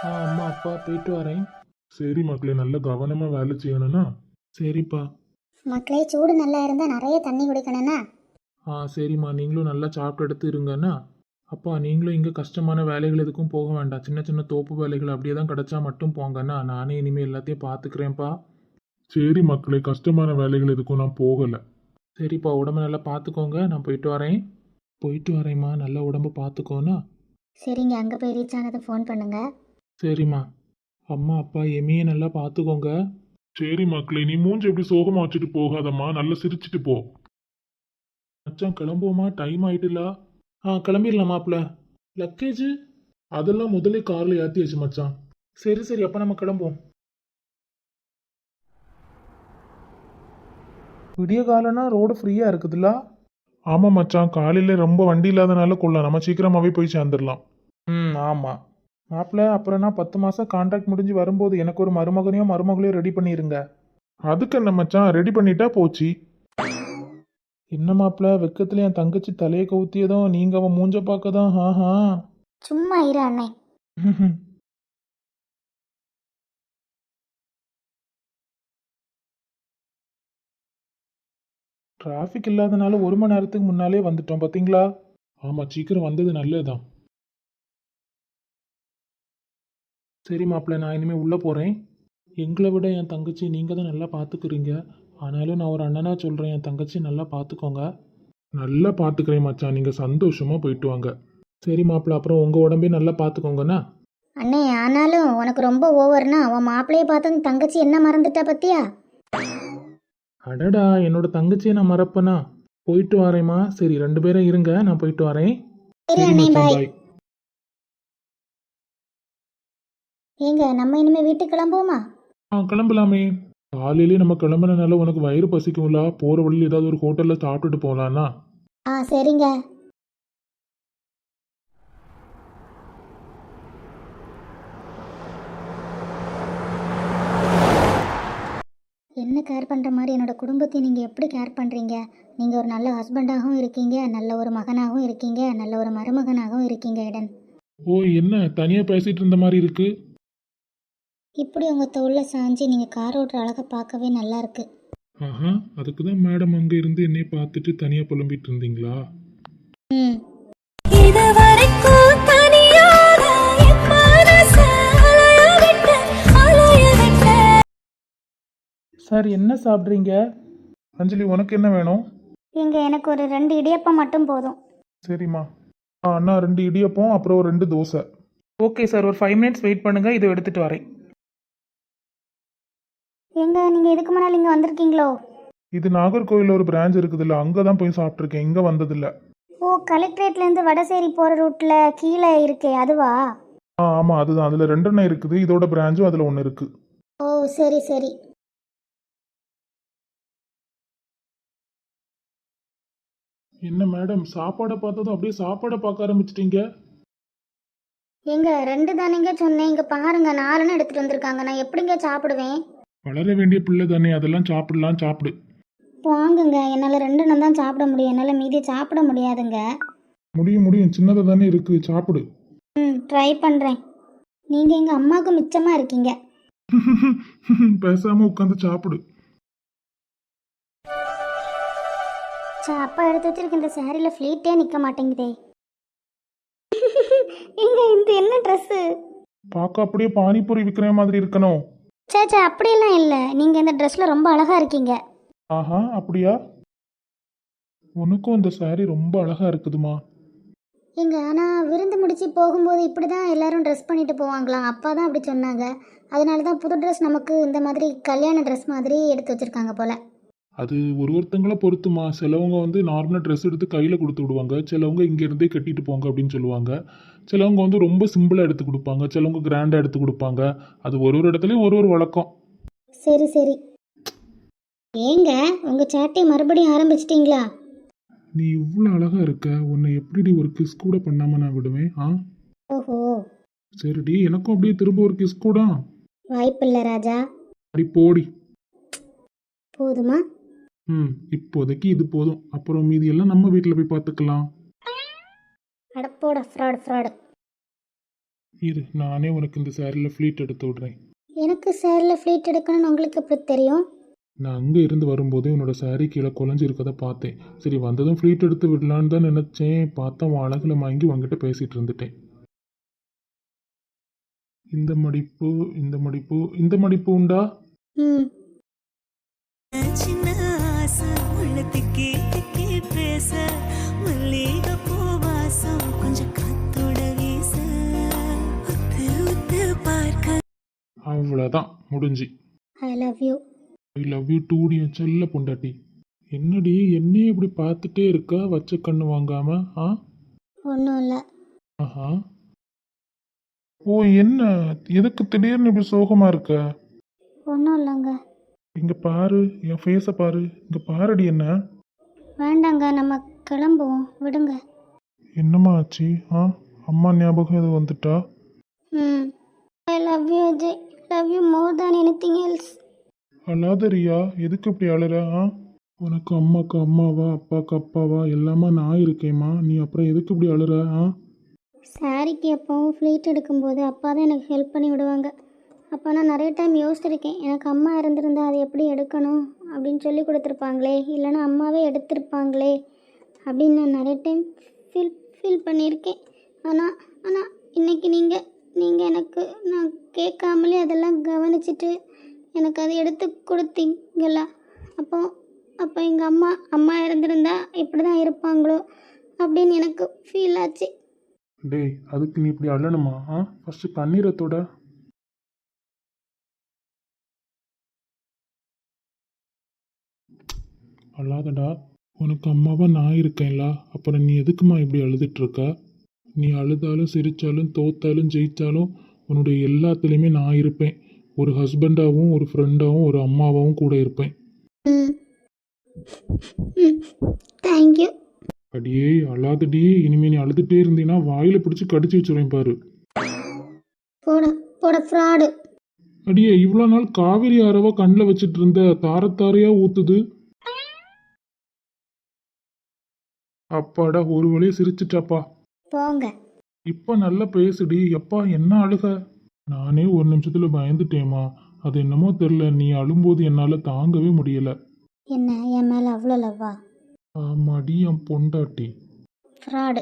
அம்மா அப்பா போயிட்டு வரேன். சரி மக்களே, நல்ல கவனமாக வேலை செய்யணும்னா. சரிப்பா. மக்களே, சூடு நல்லா இருந்தால் நிறைய தண்ணி குடிக்கணும்னா. சரிம்மா, நீங்களும் நல்லா சாப்பிட்டு எடுத்து இருங்கண்ணா. அப்பா, நீங்களும் இங்கே கஷ்டமான வேலைகள் எதுக்கும் போக வேண்டாம். சின்ன சின்ன தோப்பு வேலைகள் அப்படியே தான் கிடைச்சா மட்டும் போங்கண்ணா. நானே இனிமேல் எல்லாத்தையும் பார்த்துக்கிறேன்ப்பா. சரி மக்களே, கஷ்டமான வேலைகள் எதுக்கும் நான் போகலை. சரிப்பா, உடம்பு நல்லா பார்த்துக்கோங்க. நான் போயிட்டு வரேன். போயிட்டு வரேம்மா, நல்லா உடம்பு பார்த்துக்கோண்ணா. சரிங்க, அங்கே போய் ரீச் ஆனதை ஃபோன் பண்ணுங்க. சரிம்மா. அம்மா அப்பா எமையே நல்லா பார்த்துக்கோங்க. சரி மக்களே, நீ மூஞ்சி எப்படி சோகமா வச்சுட்டு போகாதம்மா, நல்லா சிரிச்சிட்டு போ. மச்சான் கிளம்புவோமா? டைம் ஆயிட்டுல. கிளம்பிடலாம் மாப்பிள்ள. லக்கேஜ் அதெல்லாம் முதல்ல கார்ல ஏற்றியாச்சு மச்சான். சரி சரி, அப்போ நம்ம கிளம்புவோம். விடிய காலம்னா ரோடு ஃப்ரீயாக இருக்குதுல்ல? ஆமாம் மச்சான், காலையில் ரொம்ப வண்டி இல்லாதனால கொள்ள நம்ம சீக்கிரமாகவே போய் சேர்ந்துடலாம். ஆமாம் மாப்பிள்ள. அப்புறம்னா 10 மாதம் கான்ட்ராக்ட் முடிஞ்சு வரும்போது எனக்கு ஒரு மருமகனையோ மருமகளையோ ரெடி பண்ணிடுங்க. அதுக்கு என்ன மச்சான், ரெடி பண்ணிட்டா போச்சு. என்ன மாப்பிள்ள, வெக்கத்துல என் தங்கச்சி தலையை கவுத்தியதும் நீங்க அவன் மூஞ்ச பார்க்கதான். ஆஹா. சும்மா இரு அண்ணே. டிராஃபிக் இல்லாதனால 1 மணி நேரத்துக்கு முன்னாலே வந்துட்டோம் பாத்தீங்களா? ஆமா, சீக்கிரம் வந்தது நல்லதுதான். சரி மாப்பிள்ள, நான் இனிமே உள்ள போறேன். எங்களை விட என் தங்கச்சி நீங்க தான் நல்லா பாத்துக்கிறீங்க. ஆனாலும் நான் ஒரு அண்ணனா சொல்றேன், என் தங்கச்சி நல்லா பாத்துக்கோங்க. நல்லா பாத்துக்கிறேன் மச்சான், நீங்க சந்தோஷமா போயிட்டு வாங்க. சரி மாப்பிள்ள, அப்புறம் உங்க உடம்பே நல்லா பாத்துக்கோங்கண்ணா. அண்ணே, ஆனாலும் உனக்கு ரொம்ப ஓவர்னா உன் மாப்பிள்ளைய பார்த்து தங்கச்சி என்ன மறந்துட்டா பத்தியா? அடடா, என்னோட தங்கச்சியை நான் மறப்பனா? போயிட்டு வரேம்மா. சரி, 2 பேரும் இருங்க, நான் போயிட்டு வரேன். சரி சரி அண்ணே, மச்சான், பாய். பாய். ஏங்க, நம்ம இனிமே வீட்டுக்கு கிளம்புவோமா? கிளம்பலாமே. காலையிலே நம்ம கிளம்புறதுனால உனக்கு வயிறு பசிக்கும்ல, போற வழியில் ஏதாவது ஒரு ஹோட்டல்ல சாப்பிட்டுட்டு போலான்னா. சரிங்க. என்ன கேர் பண்ணுற மாதிரி என்னோட குடும்பத்தை நீங்கள் எப்படி கேர் பண்ணுறீங்க? நீங்கள் ஒரு நல்ல ஹஸ்பண்டாகவும் இருக்கீங்க, நல்ல ஒரு மகனாகவும் இருக்கீங்க, நல்ல ஒரு மருமகனாகவும் இருக்கீங்க எடன். ஓ, என்ன தனியா பேசிட்டு இருந்த மாதிரி இருக்கு? இப்படி உங்கள் தோளில் சாஞ்சி நீங்கள் கார் ஓட்டுற அழகை பார்க்கவே நல்லா இருக்கு. ஆஹா, அதுக்கு தான் மேடம் அங்க இருந்து என்னை பார்த்துட்டு தனியா புலம்பிட்டு இருந்தீங்களா? ம். சார், என்ன சாப்பிட்றீங்க? அஞ்சலி, உனக்கு என்ன வேணும்? இங்கே எனக்கு ஒரு 2 இடியப்பம் மட்டும் போதும். சரிம்மா. அண்ணா 2 இடியப்பம், அப்புறம் ஒரு 2 தோசை. ஓகே சார், ஒரு 5 மினிட்ஸ் வெயிட் பண்ணுங்க, இதை எடுத்துட்டு வரேன். எங்க நீங்கள் இதுக்கு முன்னால் இங்கே வந்திருக்கீங்களோ? இது நாகர்கோவில் ஒரு பிரான்ச் இருக்குதுல்ல, அங்கே தான் போய் சாப்பிட்ருக்கேன், இங்கே வந்ததில்ல. ஓ, கலெக்ட்ரேட்லேருந்து வடசேரி போகிற ரூட்டில் கீழே இருக்கே அதுவா? ஆமாம், அதுதான். அதில் 2 எண்ணெய் இருக்குது, இதோட பிரான்ச்சும் அதில் ஒன்று இருக்குது. ஓ, சரி சரி. என்ன மேடம், சாப்பாடை பார்த்ததும் அப்படியே சாப்பாடை பார்க்க ஆரம்பிச்சிட்டீங்க? எங்க 2 தானேங்க சொன்னேன், இங்கே பாருங்க 4ன்னு எடுத்துகிட்டு வந்திருக்காங்க. நான் எப்படிங்க சாப்பிடுவேன்? வளர வேண்டிய பிள்ளை தானே, அதெல்லாம் சாப்பிடலாம், சாப்பிடு. வாங்குங்க, என்னால் 2 தான் சாப்பிட முடியும், என்னால் மீதி சாப்பிட முடியாதுங்க. முடியும் முடியும், சின்னதாக தானே இருக்குது, சாப்பிடு. ட்ரை பண்ணுறேன். நீங்கள் எங்கள் அம்மாவுக்கு மிச்சமாக இருக்கீங்க. பேசாமல் உட்காந்து சாப்பிடு. அப்பா எடுத்து வச்சிருக்க இந்த சாரியில் ஃப்ளீட்டே நிற்க மாட்டேங்குதே. இங்க இந்த என்ன ட்ரெஸ்ஸு? பார்க்க அப்படியே பானிபூரி விற்கிற மாதிரி இருக்கணும். சேச்சா, அப்படியெல்லாம் இல்லை, நீங்கள் இந்த ட்ரெஸ்ஸில் ரொம்ப அழகாக இருக்கீங்க. ஆஹா, அப்படியா? உனக்கும் இந்த சாரி ரொம்ப அழகா இருக்குதுமா. ஆனால் விருந்து முடிச்சு போகும்போது இப்படி தான் எல்லாரும் ட்ரெஸ் பண்ணிட்டு போவாங்களாம். அப்பா தான் அப்படி சொன்னாங்க. அதனால தான் புது ட்ரெஸ் நமக்கு இந்த மாதிரி கல்யாண ட்ரெஸ் மாதிரி எடுத்து வச்சுருக்காங்க போல். அது ஒருத்தங்களை பொறுத்துமா. சிலவங்க வந்து நார்மலாக ட்ரெஸ் எடுத்து கையில் கொடுத்து விடுவாங்க, சிலவங்க இங்கேருந்தே கட்டிட்டு போங்க அப்படின்னு சொல்லுவாங்க, சிலவங்க வந்து ரொம்ப சிம்பிளாக எடுத்து கொடுப்பாங்க, சிலவங்க கிராண்டாக எடுத்து கொடுப்பாங்க. அது ஒரு இடத்துலையும் ஒரு வழக்கம். சரி சரி. ஏங்க, உங்கள் சாட்டை மறுபடியும் ஆரம்பிச்சிட்டிங்களா? நீ இவ்வளோ அழகா இருக்க, உன்னை எப்படி ஒரு கிஸ் கூட பண்ணாமல் நான் விடுவேன்? ஓஹோ. சரிடி, எனக்கும் அப்படியே திரும்ப ஒரு கிஸ் கூட. வாய்ப்பில்லை ராஜா. அப்படி போடி. போதுமா? இப்போதைக்கு இது போதும், அப்புறம் மீதி எல்லாம் நம்ம வீட்டில் போய் பார்த்துக்கலாம். அடப்போட ஃப்ராடு ஃப்ராடு. இரு, நானே உனக்கு இந்த சாரியில் ஃப்ளீட் எடுத்து விடுறேன். எனக்கு சேரில் ஃப்ளீட் எடுக்கணும்னு உங்களுக்கு எப்படி தெரியும்? நான் அங்கே இருந்து வரும்போதே உன்னோட சாரி கீழே குழஞ்சிருக்கதை பார்த்தேன். சரி, வந்ததும் ஃப்ளீட் எடுத்து விடலான்னு தான் நினச்சேன். பார்த்தா உன் அழகில் வாங்கி உங்ககிட்ட பேசிகிட்டு இருந்துட்டேன். இந்த மடிப்பு, இந்த மடிப்பு, இந்த மடிப்பு உண்டா? ம். சின்ன ஆசை உள்ளத்துக்கே திக்கே பேச மல்லிகைப்பூ வாசம் கொஞ்சம் காத்தோட வீச உத்து உத்து பார்க்க அவ்வளோதான், முடிஞ்சு. I love you. I love you டூடி, என் செல்ல பொண்டாட்டி. என்னடி என்னையே இப்படி பார்த்துட்டே இருக்கா வச்ச கண்ணு வாங்காம? ஆ, ஒன்றும் இல்லை. ஆஹா. ஓ, என்ன எதுக்கு திடீர்னு இப்படி சோகமாக இருக்க? ஒன்றும் இல்லைங்க. இங்கே பாரு, என் ஃபேஸை பாரு, இங்கே பாருடி. என்ன வேண்டாங்க, நம்ம கிளம்புவோம், விடுங்க. என்னம்மா ஆச்சு? ஆ, அம்மா ஞாபகம் எதுவும் வந்துட்டா? ம். ஐ love you Ajay. Love you more than anything else. அழாத ரியா, எதுக்கு இப்படி அழற? ஆ, உனக்கு அம்மாக்கு அம்மாவா, அப்பாவுக்கு அப்பாவா, எல்லாமா நான் இருக்கேம்மா. நீ அப்புறம் எதுக்கு இப்படி அழுற? ஆ, சாரிக்கு எப்போவும் ஃப்ளீட் எடுக்கும்போது அப்பா தான் எனக்கு ஹெல்ப் பண்ணி விடுவாங்க. அப்போ நான் நிறைய டைம் யோசிச்சிருக்கேன், எனக்கு அம்மா இருந்திருந்தா அதை எப்படி எடுக்கணும் அப்படின்னு சொல்லி கொடுத்துருப்பாங்களே, இல்லைன்னா அம்மாவே எடுத்திருப்பாங்களே அப்படின்னு நான் நிறைய டைம் ஃபீல் பண்ணியிருக்கேன். ஆனால் ஆனால் இன்றைக்கி நீங்கள் எனக்கு நான் கேட்காமலே அதெல்லாம் கவனிச்சிட்டு எனக்கு அதை எடுத்து கொடுத்தீங்களா? அப்போ எங்கள் அம்மா இருந்திருந்தா இப்படி தான் இருப்பாங்களோ அப்படின்னு எனக்கு ஃபீல் ஆச்சு. டேய், அதுக்கு நீ இப்படி அழணுமா? ஆ, ஃபஸ்ட்டு கண்ணீரத்தோட. அழாதடா, உனக்கு அம்மாவா நான் இருக்கேன்ல, அப்புறம் நீ எதுக்குமா இப்படி அழுதுட்டு இருக்க? நீ அழுதாலும் சிரித்தாலும் தோத்தாலும் ஜெயித்தாலும் உன்னுடைய எல்லாத்துலேயுமே நான் இருப்பேன். ஒரு ஹஸ்பண்டாகவும் ஒரு ஃப்ரெண்டாகவும் ஒரு அம்மாவாகவும் கூட இருப்பேன். ம். ம். தேங்க்யூ. அடியே அழாதடி, இனிமே நீ அழுதுகிட்டே இருந்தீன்னா வாயில் பிடிச்சி கடிச்சு வச்சுருவேன் பாரு. போட ஃப்ராடு. அடியே, இவ்வளோ நாள் காவேரி ஆரவா கண்ணில் வச்சுட்டு இருந்த தாரத்தாரையா ஊத்துது. அப்பாடா, ஒரு வழியை சிரிச்சிட்டாப்பா. போங்க. இப்போ நல்லா பேசுடி. எப்பா என்ன அழுக? நானே ஒரு நிமிஷத்தில் பயந்துட்டேம்மா. அது என்னமோ தெரில, நீ அழும்போது என்னால் தாங்கவே முடியல. என்ன என் மேலே அவ்வளோ லவ்வா? ஆமாடி, என் பொண்டாட்டி. ஃப்ராடு.